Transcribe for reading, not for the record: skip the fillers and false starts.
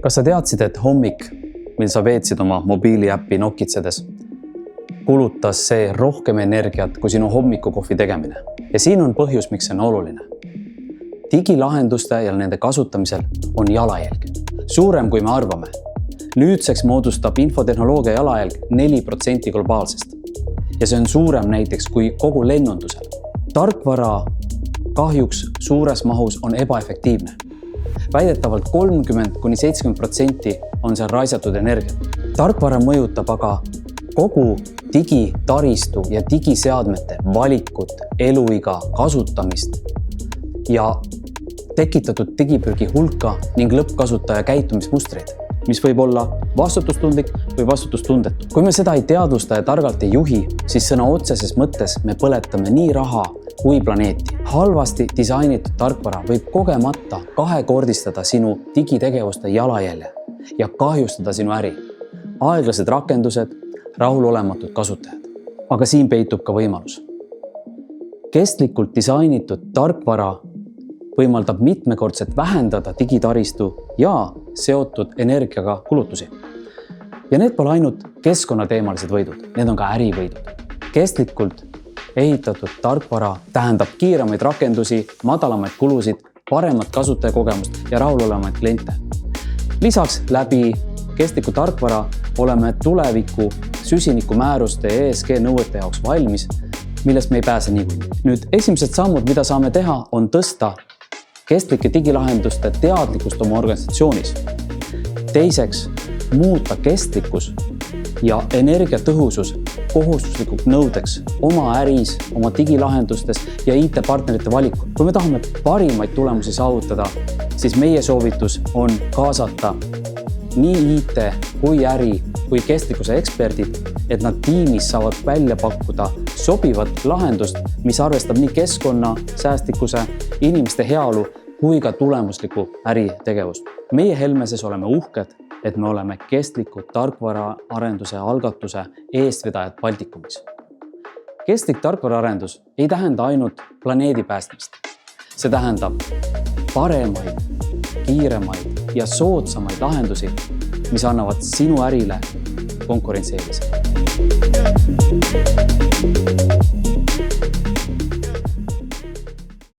Kas sa teadsid, et hommik, mil sa veetsid oma mobiiliäppi nokitsedes, kulutas see rohkem energiat kui sinu hommikukohvi tegemine? Ja siin on põhjus, miks see on oluline. Digilahenduste ja nende kasutamisel on jalajälg. Suurem kui me arvame. Nüüdseks moodustab infotehnoloogia jalajälg 4% globaalsest. Ja see on suurem näiteks kui kogu lennundusel. Tarkvara kahjuks suures mahus on ebaefektiivne. Väidetavalt 30–70% on seal raisatud energiat. Tarkvara mõjutab aga kogu digitaristu ja digiseadmete valikut, eluiga, kasutamist ja tekitatud digipürgi hulka ning lõppkasutaja käitumismustreid, mis võib olla vastutustundlik või vastutustundetu. Kui me seda ei teadvusta ja targalt ei juhi, siis sõna otseses mõttes me põletame nii raha kui planeeti. Halvasti disainitud tarkvara võib kogemata kahekordistada sinu digitegevuste jalajälje ja kahjustada sinu äri. Aeglased rakendused, rahulolematud kasutajad. Aga siin peitub ka võimalus. Kestlikult disainitud tarkvara võimaldab mitmekordselt vähendada digitaristu ja seotud energiaga kulutusi. Ja need pole ainult keskkonnateemalised võidud, need on ka ärivõidud. Kestlikult ehitatud tarkvara tähendab kiiremaid rakendusi, madalamaid kulusid, paremat kasutajakogemust ja rahulolemaid kliente. Lisaks läbi kestliku tarkvara oleme tuleviku süsinikumääruste ja ESG nõuete jaoks valmis, millest me ei pääse niikuinii. Nüüd esimesed sammud, mida saame teha, on tõsta kestlike digilahenduste teadlikkust oma organisatsioonis. Teiseks, muuta kestlikkus ja energiatõhusus kohustuslikult nõudeks oma äris, oma digilahendustes ja IT-partnerite valikul. Kui me tahame parimaid tulemusi saavutada, siis meie soovitus on kaasata nii IT kui äri kui kestlikkuse eksperdid, et nad tiimis saavad välja pakkuda sobivat lahendust, mis arvestab nii keskkonna, säästlikkuse, inimeste heaolu kui ka tulemusliku äritegevust. Meie Helmeses oleme uhked, et me oleme kestliku tarkvaraarenduse algatuse eestvedajad Baltikumis. Kestlik tarkvaraarendus ei tähenda ainult planeedi päästmist. See tähendab paremaid, kiiremaid ja soodsamaid lahendusi, mis annavad sinu ärile konkurentsieelise.